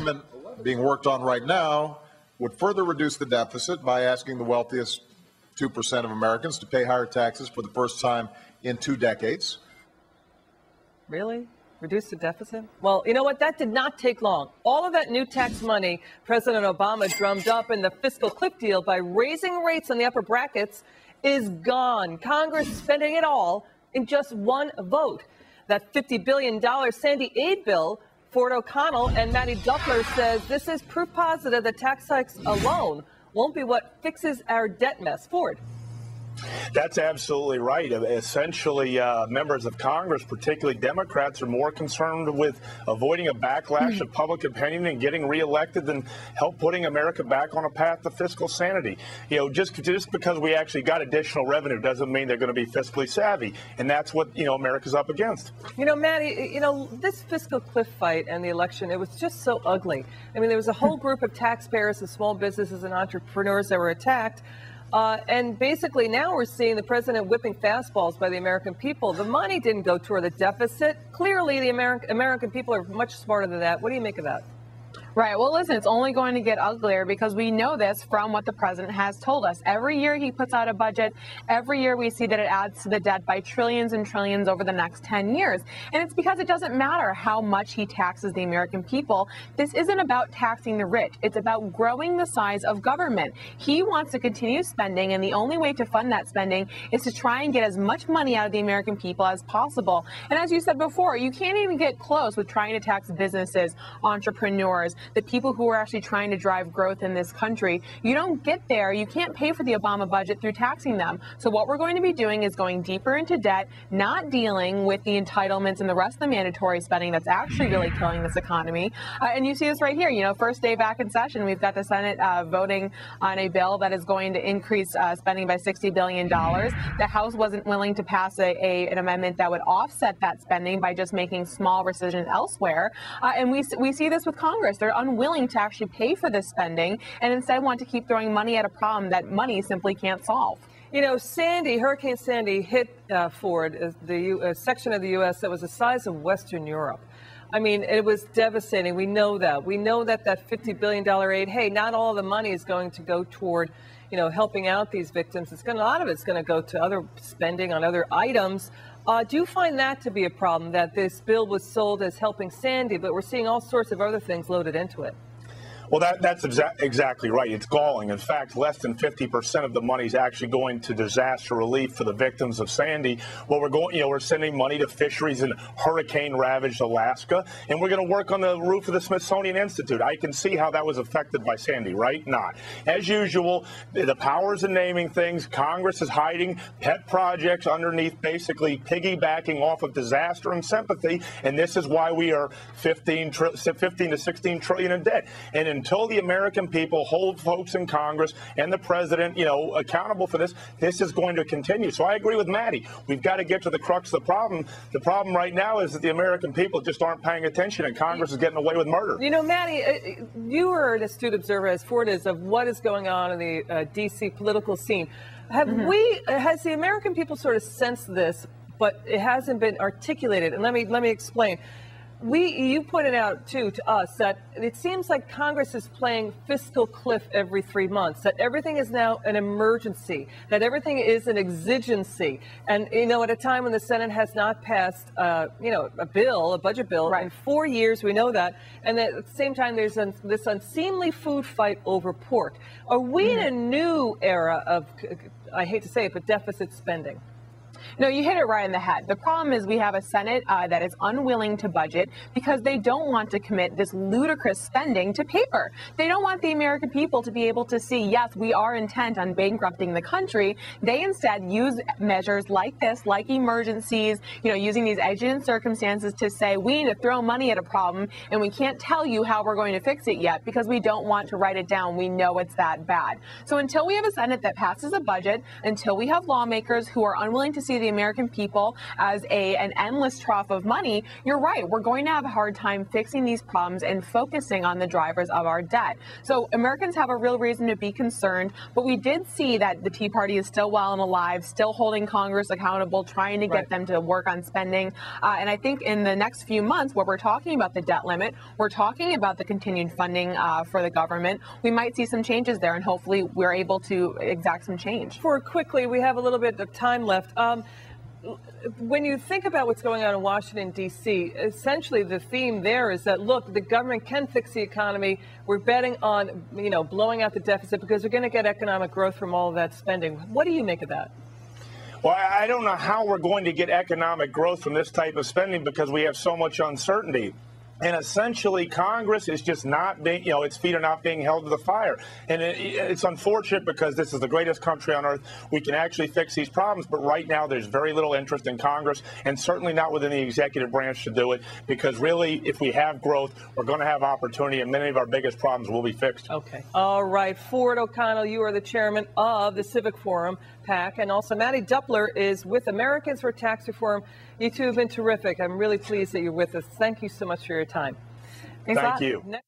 amendment being worked on right now would further reduce the deficit by asking the wealthiest 2% of Americans to pay higher taxes for the first time in 2 decades. Really? Reduce the deficit? Well, you know what? That did not take long. All of that new tax money President Obama drummed up in the Fiscal Cliff deal by raising rates on the upper brackets is gone. Congress spending it all in just one vote. That $50 billion Sandy aid bill, Ford O'Connell and Mattie Duppler says this is proof positive that tax hikes alone won't be what fixes our debt mess. Ford. That's absolutely right. Essentially, members of Congress, particularly Democrats, are more concerned with avoiding a backlash of public opinion and getting reelected than help putting America back on a path to fiscal sanity. You know, just because we actually got additional revenue doesn't mean they're going to be fiscally savvy, and that's what America's up against. You know, Mattie, this fiscal cliff fight and the election, it was just so ugly. I mean, there was a whole group of taxpayers and small businesses and entrepreneurs that were attacked. And basically now we're seeing the president whipping fastballs by the American people. The money didn't go toward the deficit. Clearly, the American people are much smarter than that. What do you make of that? Right. Well, listen, it's only going to get uglier because we know this from what the president has told us. Every year he puts out a budget. Every year we see that it adds to the debt by trillions and trillions over the next 10 years. And it's because it doesn't matter how much he taxes the American people. This isn't about taxing the rich. It's about growing the size of government. He wants to continue spending, and the only way to fund that spending is to try and get as much money out of the American people as possible. And as you said before, you can't even get close with trying to tax businesses, entrepreneurs, the people who are actually trying to drive growth in this country. You don't get there. You can't pay for the Obama budget through taxing them. So what we're going to be doing is going deeper into debt, not dealing with the entitlements and the rest of the mandatory spending that's actually really killing this economy. And you see this right here. First day back in session, we've got the Senate voting on a bill that is going to increase spending by $60 billion. The House wasn't willing to pass an amendment that would offset that spending by just making small rescissions elsewhere. And we see this with Congress. They're unwilling to actually pay for this spending and instead want to keep throwing money at a problem that money simply can't solve. Hurricane Sandy hit Ford, the section of the U.S. that was the size of Western Europe. I mean, it was devastating. We know that. We know that $50 billion aid, hey, not all the money is going to go toward, helping out these victims. A lot of it's going to go to other spending on other items. Do you find that to be a problem, that this bill was sold as helping Sandy, but we're seeing all sorts of other things loaded into it? Well, that's exactly right. It's galling. In fact, less than 50% of the money is actually going to disaster relief for the victims of Sandy. Well, we're sending money to fisheries in hurricane-ravaged Alaska, and we're going to work on the roof of the Smithsonian Institute. I can see how that was affected by Sandy, right? Not. As usual, the powers in naming things, Congress is hiding pet projects underneath, basically piggybacking off of disaster and sympathy, and this is why we are 15 to 16 trillion in debt. And until the American people hold folks in Congress and the president, accountable for this, this is going to continue. So I agree with Mattie. We've got to get to the crux of the problem. The problem right now is that the American people just aren't paying attention, and Congress is getting away with murder. Mattie, you are an astute observer, as Ford is, of what is going on in the D.C. political scene. Has the American people sort of sensed this, but it hasn't been articulated? And let me explain. You pointed out, too, to us that it seems like Congress is playing Fiscal Cliff every 3 months, that everything is now an emergency, that everything is an exigency. And, at a time when the Senate has not passed, a budget bill, in 4 years, we know that. And at the same time, there's this unseemly food fight over pork. Are we in a new era of, I hate to say it, but deficit spending? No, you hit it right in the head. The problem is we have a Senate that is unwilling to budget because they don't want to commit this ludicrous spending to paper. They don't want the American people to be able to see, yes, we are intent on bankrupting the country. They instead use measures like this, like emergencies, using these exigent circumstances to say we need to throw money at a problem and we can't tell you how we're going to fix it yet because we don't want to write it down. We know it's that bad. So until we have a Senate that passes a budget, until we have lawmakers who are unwilling to see see the American people as an endless trough of money, you're right. We're going to have a hard time fixing these problems and focusing on the drivers of our debt. So Americans have a real reason to be concerned, but we did see that the Tea Party is still well and alive, still holding Congress accountable, trying to get them to work on spending. And I think in the next few months, where we're talking about the debt limit, we're talking about the continued funding for the government, we might see some changes there, and hopefully we're able to exact some change. Quickly, we have a little bit of time left. When you think about what's going on in Washington, D.C., essentially the theme there is that, look, the government can fix the economy. We're betting on, blowing out the deficit because we're going to get economic growth from all of that spending. What do you make of that? Well, I don't know how we're going to get economic growth from this type of spending because we have so much uncertainty. And essentially, Congress is just not being, its feet are not being held to the fire. And it's unfortunate because this is the greatest country on earth. We can actually fix these problems. But right now, there's very little interest in Congress, and certainly not within the executive branch to do it. Because really, if we have growth, we're going to have opportunity, and many of our biggest problems will be fixed. Okay. All right. Ford O'Connell, you are the chairman of the Civic Forum, PAC. And also, Mattie Duppler is with Americans for Tax Reform. You two have been terrific. I'm really pleased that you're with us. Thank you so much for your time. Thank you.